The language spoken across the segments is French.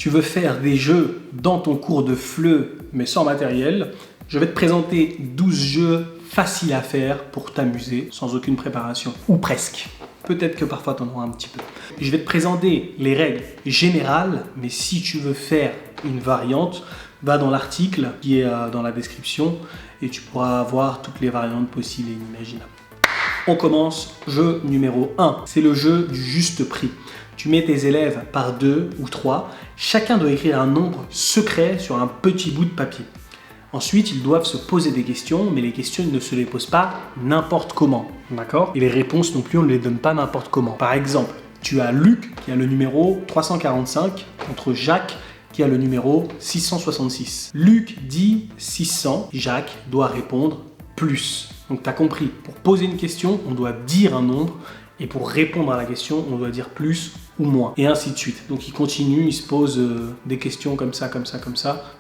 tu veux faire des jeux dans ton cours de FLE, mais sans matériel, je vais te présenter 12 jeux faciles à faire pour t'amuser, sans aucune préparation, ou presque. Peut-être que parfois tu en auras un petit peu. Je vais te présenter les règles générales, mais si tu veux faire une variante, va dans l'article qui est dans la description et tu pourras voir toutes les variantes possibles et inimaginables. On commence, jeu numéro 1, c'est le jeu du juste prix. Tu mets tes élèves par 2 ou 3, chacun doit écrire un nombre secret sur un petit bout de papier. Ensuite, ils doivent se poser des questions, mais les questions, ils ne se les posent pas n'importe comment, d'accord? Et les réponses non plus, on ne les donne pas n'importe comment. Par exemple, tu as Luc qui a le numéro 345 contre Jacques qui a le numéro 666. Luc dit 600, Jacques doit répondre plus. Donc tu as compris, pour poser une question, on doit dire un nombre, et pour répondre à la question, on doit dire plus ou moins, et ainsi de suite. Donc il continue, il se pose des questions comme ça,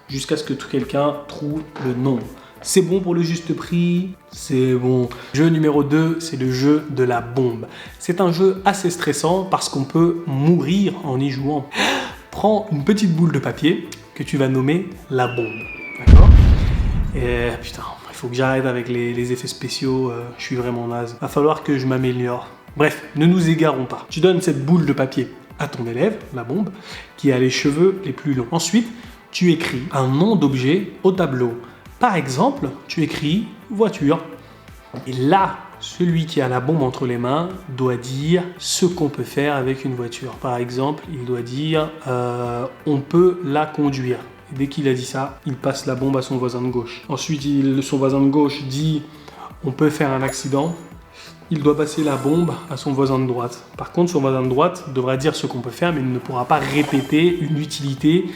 jusqu'à ce que quelqu'un trouve le nombre. C'est bon pour le juste prix, c'est bon. Jeu numéro 2, c'est le jeu de la bombe. C'est un jeu assez stressant parce qu'on peut mourir en y jouant. Prends une petite boule de papier que tu vas nommer la bombe, d'accord? Et putain, il faut que j'arrête avec les effets spéciaux, je suis vraiment naze. Va falloir que je m'améliore. Bref, ne nous égarons pas. Tu donnes cette boule de papier à ton élève, la bombe, qui a les cheveux les plus longs. Ensuite, tu écris un nom d'objet au tableau. Par exemple, tu écris voiture. Et là, celui qui a la bombe entre les mains doit dire ce qu'on peut faire avec une voiture. Par exemple, il doit dire on peut la conduire. Et dès qu'il a dit ça, il passe la bombe à son voisin de gauche. Ensuite, son voisin de gauche dit on peut faire un accident. Il doit passer la bombe à son voisin de droite. Par contre, son voisin de droite devra dire ce qu'on peut faire, mais il ne pourra pas répéter une utilité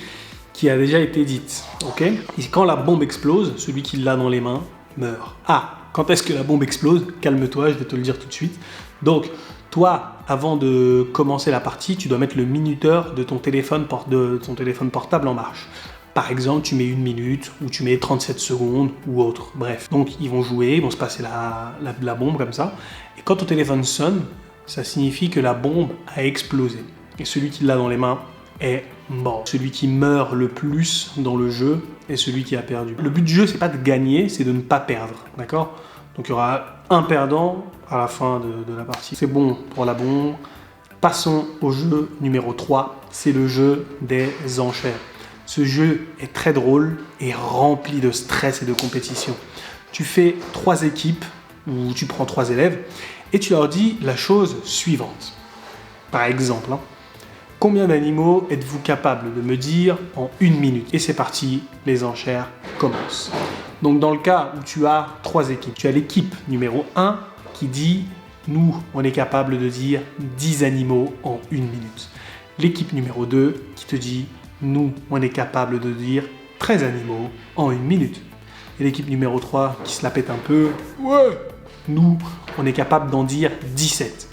qui a déjà été dite. Ok ? Et quand la bombe explose, celui qui l'a dans les mains meurt. Ah, quand est-ce que la bombe explose ? Calme-toi, je vais te le dire tout de suite. Donc, toi, avant de commencer la partie, tu dois mettre le minuteur de ton téléphone portable en marche. Par exemple, tu mets 1 minute, ou tu mets 37 secondes, ou autre. Bref. Donc, ils vont jouer, ils vont se passer la bombe comme ça. Et quand ton téléphone sonne, ça signifie que la bombe a explosé. Et celui qui l'a dans les mains est mort. Celui qui meurt le plus dans le jeu est celui qui a perdu. Le but du jeu, c'est pas de gagner, c'est de ne pas perdre. D'accord ? Donc, il y aura un perdant à la fin de la partie. C'est bon pour la bombe. Passons au jeu numéro 3. C'est le jeu des enchères. Ce jeu est très drôle et rempli de stress et de compétition. Tu fais 3 équipes, ou tu prends 3 élèves, et tu leur dis la chose suivante. Par exemple, combien d'animaux êtes-vous capable de me dire en 1 minute ? Et c'est parti, les enchères commencent. Donc dans le cas où tu as 3 équipes, tu as l'équipe numéro 1 qui dit « Nous, on est capable de dire 10 animaux en 1 minute ». L'équipe numéro 2 qui te dit « Nous, on est capable de dire 13 animaux en 1 minute. » Et l'équipe numéro 3 qui se la pète un peu, « Ouais, nous, on est capable d'en dire 17. »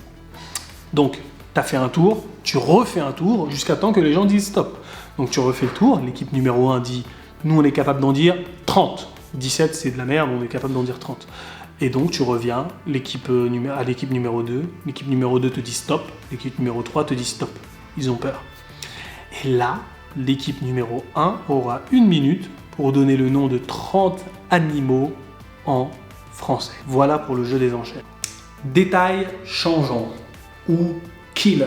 Donc, tu as fait un tour, tu refais un tour jusqu'à temps que les gens disent stop. Donc, tu refais le tour, l'équipe numéro 1 dit « Nous, on est capable d'en dire 30. » 17, c'est de la merde, on est capable d'en dire 30. Et donc, tu reviens à l'équipe numéro 2. L'équipe numéro 2 te dit stop. L'équipe numéro 3 te dit stop. Ils ont peur. Et là, l'équipe numéro 1 aura 1 minute pour donner le nom de 30 animaux en français. Voilà pour le jeu des enchères. Détail changeant ou killer,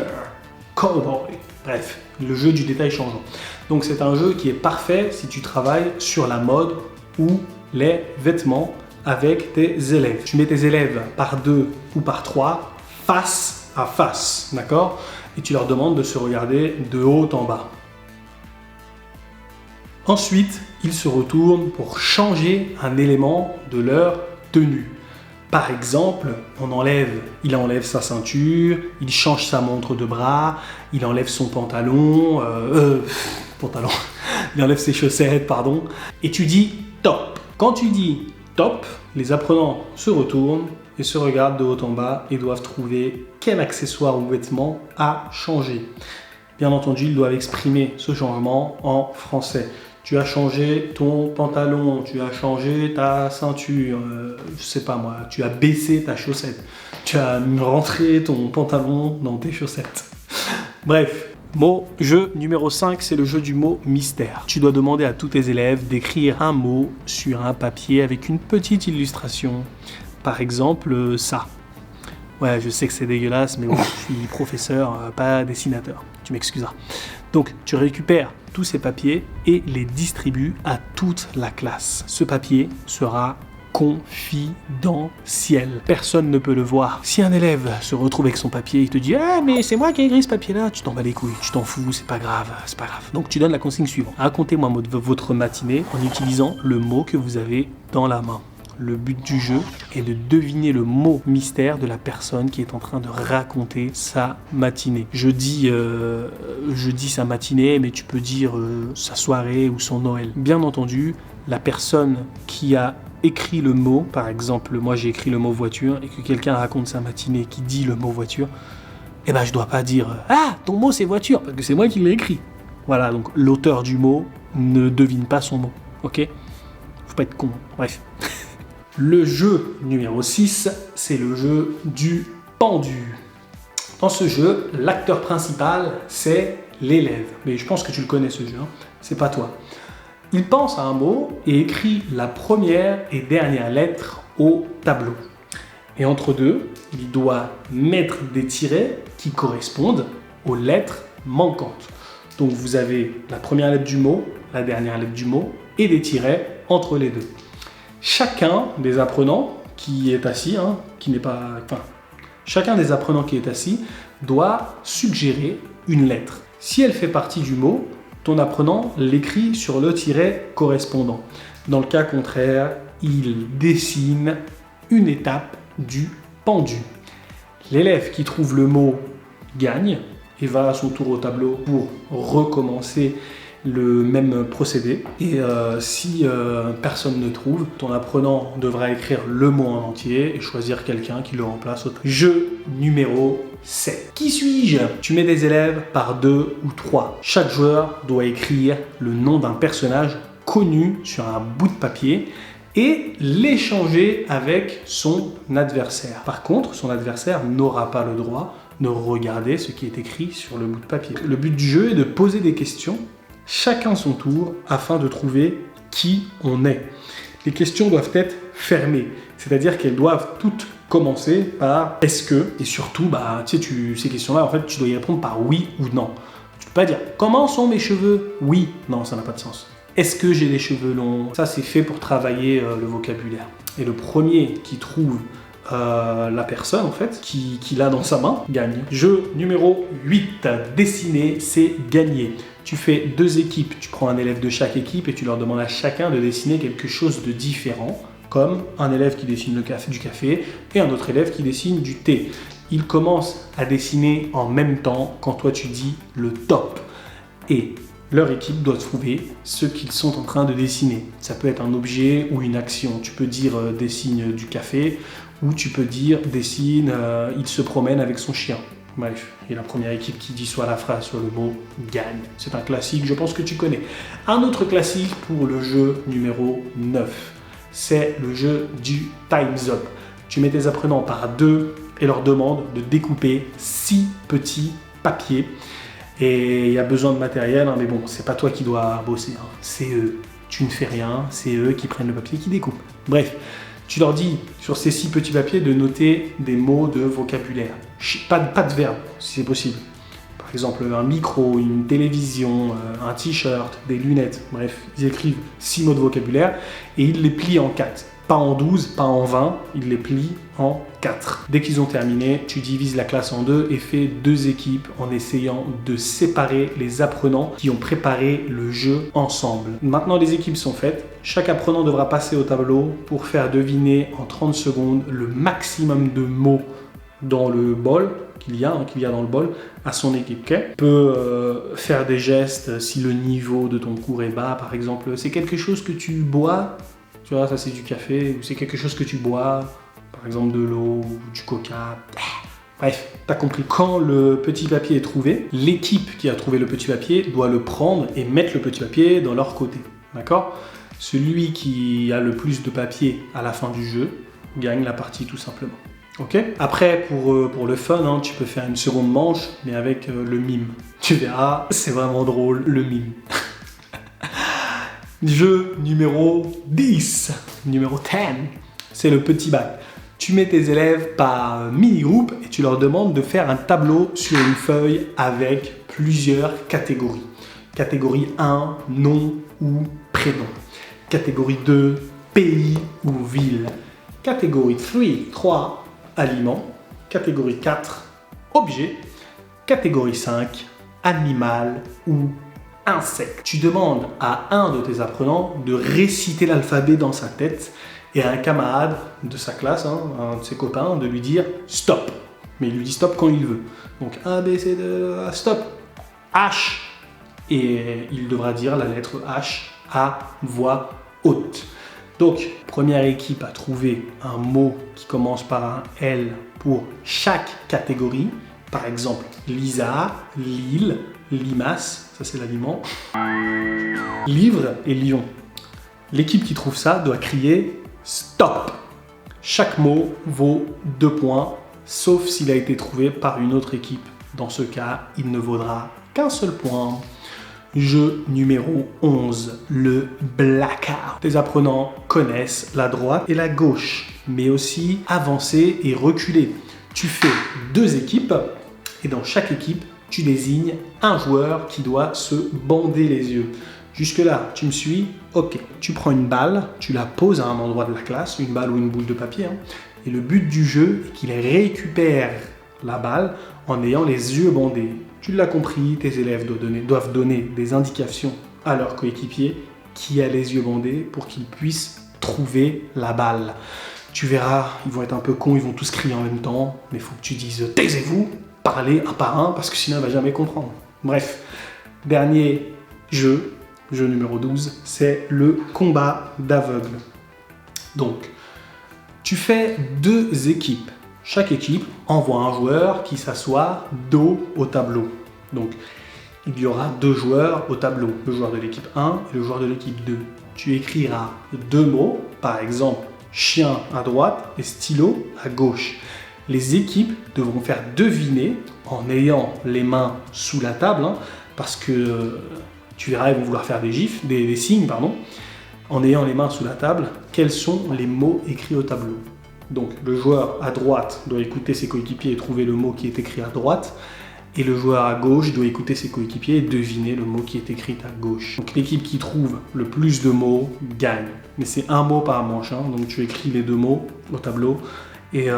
cowboy, bref, le jeu du détail changeant. Donc c'est un jeu qui est parfait si tu travailles sur la mode ou les vêtements avec tes élèves. Tu mets tes élèves par 2 ou par 3 face à face, d'accord ? Et tu leur demandes de se regarder de haut en bas. Ensuite, ils se retournent pour changer un élément de leur tenue. Par exemple, il enlève sa ceinture, il change sa montre de bras, il enlève son pantalon, il enlève ses chaussettes, pardon, et tu dis top. Quand tu dis top, les apprenants se retournent et se regardent de haut en bas et doivent trouver quel accessoire ou vêtement a changé. Bien entendu, ils doivent exprimer ce changement en français. Tu as changé ton pantalon, tu as changé ta ceinture, je sais pas moi, tu as baissé ta chaussette, tu as rentré ton pantalon dans tes chaussettes. Bref, Jeu numéro 5, c'est le jeu du mot mystère. Tu dois demander à tous tes élèves d'écrire un mot sur un papier avec une petite illustration. Par exemple, ça. Ouais, je sais que c'est dégueulasse, mais bon, je suis professeur, pas dessinateur. Tu m'excuseras. Donc, tu récupères tous ces papiers et les distribues à toute la classe. Ce papier sera confidentiel. Personne ne peut le voir. Si un élève se retrouve avec son papier, il te dit « Ah, mais c'est moi qui ai écrit ce papier-là », tu t'en bats les couilles, tu t'en fous, c'est pas grave. Donc tu donnes la consigne suivante. Racontez-moi votre matinée en utilisant le mot que vous avez dans la main. Le but du jeu est de deviner le mot mystère de la personne qui est en train de raconter sa matinée. Je dis sa matinée, mais tu peux dire sa soirée ou son Noël. Bien entendu, la personne qui a écrit le mot, par exemple, moi j'ai écrit le mot voiture et que quelqu'un raconte sa matinée qui dit le mot voiture, eh ben je dois pas dire « Ah, ton mot c'est voiture » parce que c'est moi qui l'ai écrit. Voilà, donc l'auteur du mot ne devine pas son mot, ok ? Faut pas être con, bref. Le jeu numéro 6, c'est le jeu du pendu. Dans ce jeu, l'acteur principal, c'est l'élève. Mais je pense que tu le connais ce jeu, hein. C'est pas toi. Il pense à un mot et écrit la première et dernière lettre au tableau. Et entre deux, il doit mettre des tirets qui correspondent aux lettres manquantes. Donc vous avez la première lettre du mot, la dernière lettre du mot et des tirets entre les deux. Chacun des apprenants qui est assis, chacun des apprenants qui est assis doit suggérer une lettre. Si elle fait partie du mot, ton apprenant l'écrit sur le tiret correspondant. Dans le cas contraire, il dessine une étape du pendu. L'élève qui trouve le mot gagne et va à son tour au tableau pour recommencer le même procédé. Et si personne ne trouve, ton apprenant devra écrire le mot en entier et choisir quelqu'un qui le remplace. Jeu numéro 7. Qui suis-je ? Tu mets des élèves par 2 ou 3. Chaque joueur doit écrire le nom d'un personnage connu sur un bout de papier et l'échanger avec son adversaire. Par contre, son adversaire n'aura pas le droit de regarder ce qui est écrit sur le bout de papier. Le but du jeu est de poser des questions chacun son tour, afin de trouver qui on est. Les questions doivent être fermées, c'est-à-dire qu'elles doivent toutes commencer par « est-ce que ?» et surtout, ces questions-là, en fait, tu dois y répondre par « oui » ou « non ». Tu peux pas dire « comment sont mes cheveux ?» Oui, non, ça n'a pas de sens. « Est-ce que j'ai des cheveux longs ?» Ça, c'est fait pour travailler le vocabulaire. Et le premier qui trouve la personne en fait qui l'a dans sa main gagne. Jeu numéro 8, dessiner, c'est gagner. Tu fais 2 équipes, tu prends un élève de chaque équipe et tu leur demandes à chacun de dessiner quelque chose de différent, comme un élève qui dessine du café et un autre élève qui dessine du thé. Ils commencent à dessiner en même temps quand toi tu dis le top. Et leur équipe doit trouver ce qu'ils sont en train de dessiner. Ça peut être un objet ou une action. Tu peux dire dessine du café ou tu peux dire dessine, il se promène avec son chien. Bref, et la première équipe qui dit soit la phrase, soit le mot, gagne. C'est un classique, je pense que tu connais. Un autre classique pour le jeu numéro 9, c'est le jeu du Time's Up. Tu mets tes apprenants par 2 et leur demandes de découper 6 petits papiers. Et il y a besoin de matériel, mais bon, c'est pas toi qui dois bosser, hein. C'est eux. Tu ne fais rien, c'est eux qui prennent le papier et qui découpent. Bref, tu leur dis sur ces 6 petits papiers de noter des mots de vocabulaire. Pas de verbe, si c'est possible. Par exemple, un micro, une télévision, un t-shirt, des lunettes. Bref, ils écrivent 6 mots de vocabulaire et ils les plient en 4. Pas en 12, pas en 20, ils les plient en 4. Dès qu'ils ont terminé, tu divises la classe en 2 et fais 2 équipes en essayant de séparer les apprenants qui ont préparé le jeu ensemble. Maintenant, les équipes sont faites. Chaque apprenant devra passer au tableau pour faire deviner en 30 secondes le maximum de mots dans le bol qu'il y a dans le bol à son équipe. Okay. Tu peux faire des gestes si le niveau de ton cours est bas. Par exemple, c'est quelque chose que tu bois. Tu vois, ça c'est du café, ou c'est quelque chose que tu bois, par exemple de l'eau ou du coca. Bref, t'as compris. Quand le petit papier est trouvé, l'équipe qui a trouvé le petit papier doit le prendre et mettre le petit papier dans leur côté. D'accord ? Celui qui a le plus de papier à la fin du jeu gagne la partie tout simplement. Ok. Après, pour le fun, hein, tu peux faire une seconde manche, mais avec le mime. Tu verras, c'est vraiment drôle, le mime. Jeu numéro 10. Numéro 10. C'est le petit bac. Tu mets tes élèves par mini-groupe et tu leur demandes de faire un tableau sur une feuille avec plusieurs catégories. Catégorie 1, nom ou prénom. Catégorie 2, pays ou ville. Catégorie 3, aliments. Catégorie 4, objet. Catégorie 5, animal ou insecte. Tu demandes à un de tes apprenants de réciter l'alphabet dans sa tête et à un camarade de sa classe, hein, un de ses copains, de lui dire stop. Mais il lui dit stop quand il veut. Donc A, B, C, D, stop. H. Et il devra dire la lettre H à voix haute. Donc, première équipe à trouver un mot qui commence par un L pour chaque catégorie. Par exemple, Lisa, Lille, limace, ça c'est l'aliment, livre et lion. L'équipe qui trouve ça doit crier stop. Chaque mot vaut 2 points, sauf s'il a été trouvé par une autre équipe. Dans ce cas, il ne vaudra qu'un seul point. Jeu numéro 11, le blackout. Tes apprenants connaissent la droite et la gauche, mais aussi avancer et reculer. Tu fais 2 équipes et dans chaque équipe, tu désignes un joueur qui doit se bander les yeux. Jusque-là, tu me suis? Ok. Tu prends une balle, tu la poses à un endroit de la classe, une balle ou une boule de papier, hein, et le but du jeu est qu'il récupère la balle en ayant les yeux bandés. Tu l'as compris, tes élèves doivent donner des indications à leur coéquipier qui a les yeux bandés pour qu'ils puissent trouver la balle. Tu verras, ils vont être un peu cons, ils vont tous crier en même temps, mais il faut que tu dises « taisez-vous », parlez un par un, parce que sinon il ne va jamais comprendre. Bref, dernier jeu numéro 12, c'est le combat d'aveugle. Donc, tu fais 2 équipes. Chaque équipe envoie un joueur qui s'assoit dos au tableau. Donc, il y aura 2 joueurs au tableau, le joueur de l'équipe 1 et le joueur de l'équipe 2. Tu écriras 2 mots, par exemple chien à droite et stylo à gauche. Les équipes devront faire deviner en ayant les mains sous la table, hein, parce que tu verras, ils vont vouloir faire des gifs, des signes, en ayant les mains sous la table, quels sont les mots écrits au tableau. Donc le joueur à droite doit écouter ses coéquipiers et trouver le mot qui est écrit à droite, et le joueur à gauche doit écouter ses coéquipiers et deviner le mot qui est écrit à gauche. Donc l'équipe qui trouve le plus de mots gagne. Mais c'est un mot par manche, hein, donc tu écris les 2 mots au tableau, et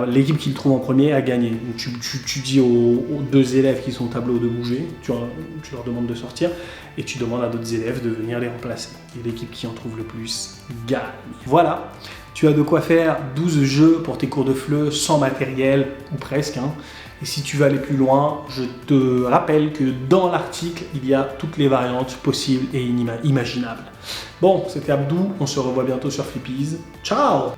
l'équipe qui le trouve en premier a gagné. Donc tu dis aux 2 élèves qui sont au tableau de bouger, tu leur demandes de sortir, et tu demandes à d'autres élèves de venir les remplacer. Et l'équipe qui en trouve le plus gagne. Voilà, tu as de quoi faire 12 jeux pour tes cours de FLE sans matériel, ou presque, hein. Et si tu veux aller plus loin, je te rappelle que dans l'article, il y a toutes les variantes possibles et imaginables. Bon, c'était Abdou, on se revoit bientôt sur Flippies. Ciao!